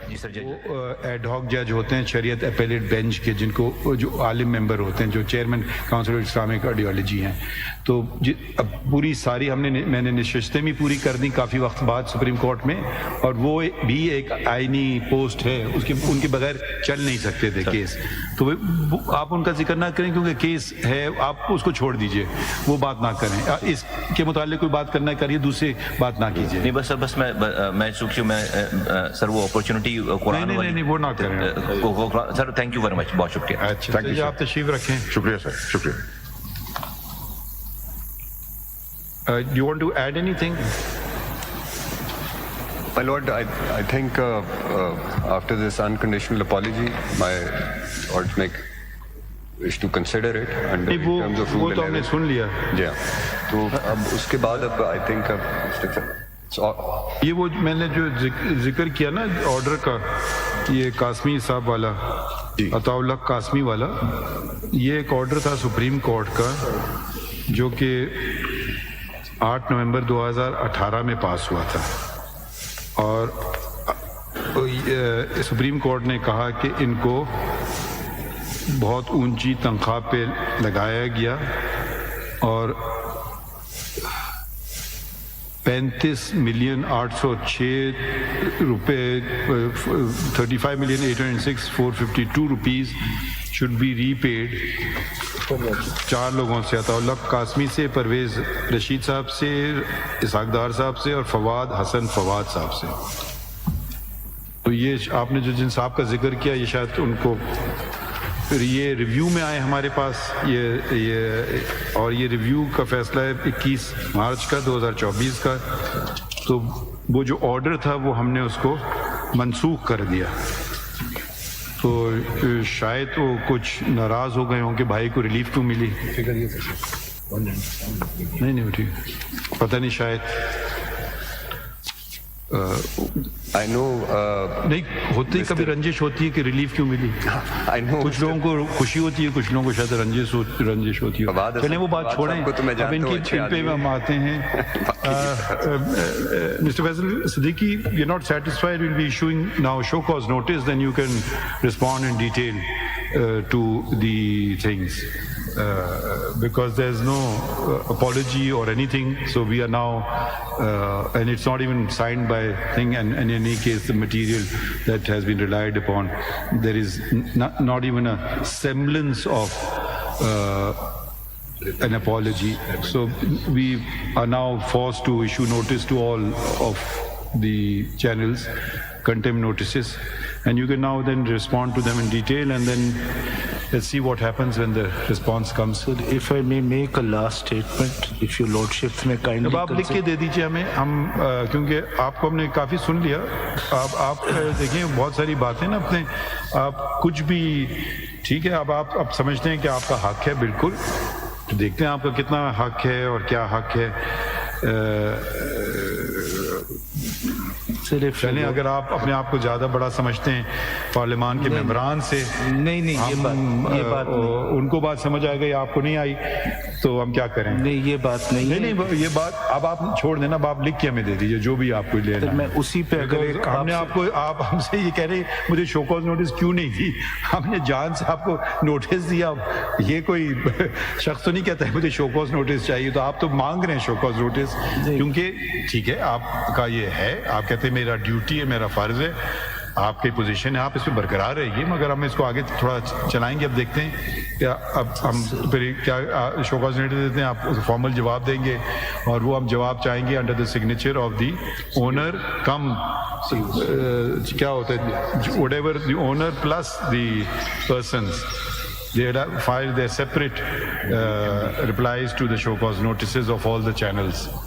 جی سر وہ ad hoc جج ہوتے ہیں شریعت اپیلیٹ بینچ کے، جن کو جو عالم ممبر ہوتے ہیں، جو chairman council of Islamic ideology ہیں. تو اب پوری ساری میں نے نشستیں بھی پوری کر دی کافی وقت بعد سپریم کورٹ میں، اور وہ بھی ایک آئینی پوسٹ ہے، ان کے بغیر چل نہیں سکتے تھے کیس. تو آپ ان کا ذکر نہ کریں کیونکہ کیس ہے، آپ اس کو چھوڑ دیجئے، وہ بات نہ کریں. اس کے متعلق کوئی بات کرنا کریے، دوسری بات نہ کیجیے. نہیں بس سر، بس میں سر وہ اپرچونٹی قرآن نہیں وہ نہ کریں سر. تھینک یو ویری مچ، بہت شکریہ. اچھا آپ تشریف رکھیں. شکریہ سر، شکریہ. You want to add anything? My lord, I think after this unconditional apology, my lord wish to consider it under terms of rule 11. وہ تو ہم نے سن لیا. جی ہاں، تو اب اس کے بعد اب I think یہ وہ میں نے جو ذکر کیا نا آرڈر کا، یہ قاسمی صاحب والا، عطاء اللہ قاسمی والا، یہ ایک آرڈر تھا سپریم کورٹ کا جو کہ 8 نومبر 2018 میں پاس ہوا تھا. اور سپریم کورٹ نے کہا کہ ان کو بہت اونچی تنخواہ پہ لگایا گیا اور 35,806 روپے 35,806,452 روپیز should be repaid 4 لوگوں سے، عطاء اللہ قاسمی سے، پرویز رشید صاحب سے، اسحاق ڈار صاحب سے، اور فواد حسن فواد صاحب سے. تو یہ آپ نے جو جن صاحب کا ذکر کیا، یہ شاید ان کو پھر یہ ریویو میں آئے ہمارے پاس، اور یہ ریویو کا فیصلہ ہے 21 مارچ کا 2024 کا. تو وہ جو آرڈر تھا وہ ہم نے اس کو منسوخ کر دیا. تو شاید وہ کچھ ناراض ہو گئے ہوں کہ بھائی کو ریلیف کیوں ملی. نہیں ٹھیک، پتہ نہیں، شاید I know نہیں ہوتی، کبھی رنجش ہوتی ہے کہ ریلیف کیوں ملی. کچھ لوگوں کو خوشی ہوتی ہے، کچھ لوگوں کو شاید رنجش ہوتی ہے. چلیں وہ بات چھوڑیں، اب ان پہ ہم آتے ہیں. Mr. Faisal Siddiqui, you're not satisfied, we'll be issuing now show cause notice, then you can respond in detail to the things. Because there's no apology or anything, so we are now and it's not even signed by thing, and in any case the material that has been relied upon, there is not even a semblance of an apology. So we are now forced to issue notice to all of the channels, contempt notices, and you can now then respond to them in detail, and then let's see what happens when the response comes. Sir, if I may make a last statement, if your lordship may kindly. اب آپ لکھ کے دے دیجیے ہمیں، ہم کیونکہ آپ کو ہم نے کافی سن لیا. آپ دیکھیں بہت ساری باتیں نا اپنے، آپ کچھ بھی ٹھیک ہے، اب آپ سمجھتے ہیں کہ آپ کا حق ہے، بالکل دیکھتے ہیں آپ کا کتنا حق ہے اور کیا حق ہے. چلیں، اگر آپ اپنے آپ کو زیادہ بڑا سمجھتے ہیں پارلیمان کے ممبران سے، نہیں یہ بات ان کو بات سمجھ آئے گی، آپ کو نہیں آئی تو ہم کیا کریں. نہیں یہ بات نہیں، یہ بات اب آپ چھوڑ دینا، اب آپ لکھ کے ہمیں دے دیجیے جو بھی آپ کو لینا. میں اسی پہ اگر ہم نے آپ ہم سے یہ کہہ رہے مجھے شو کاز نوٹس کیوں نہیں دی، ہم نے جان سے آپ کو نوٹس دیا. یہ کوئی شخص تو نہیں کہتا ہے مجھے شو کاز نوٹس چاہیے، تو آپ تو مانگ رہے ہیں شو کاز نوٹس، کیونکہ ٹھیک ہے آپ کا یہ ہے، آپ کہتے ہیں میرا ڈیوٹی ہے، میرا فرض ہے، آپ کی پوزیشن ہے، آپ اس پہ برقرار رہیے. مگر ہم اس کو آگے تھوڑا چلائیں گے. اب دیکھتے ہیں کیا اب ہم پھر کیا شو کاز نوٹس دیتے ہیں، آپ فارمل جواب دیں گے، اور وہ ہم جواب چاہیں گے under the signature of the owner کم کیا ہوتا ہے whatever the owner plus the persons. They file their separate replies to the show cause notices of all the channels.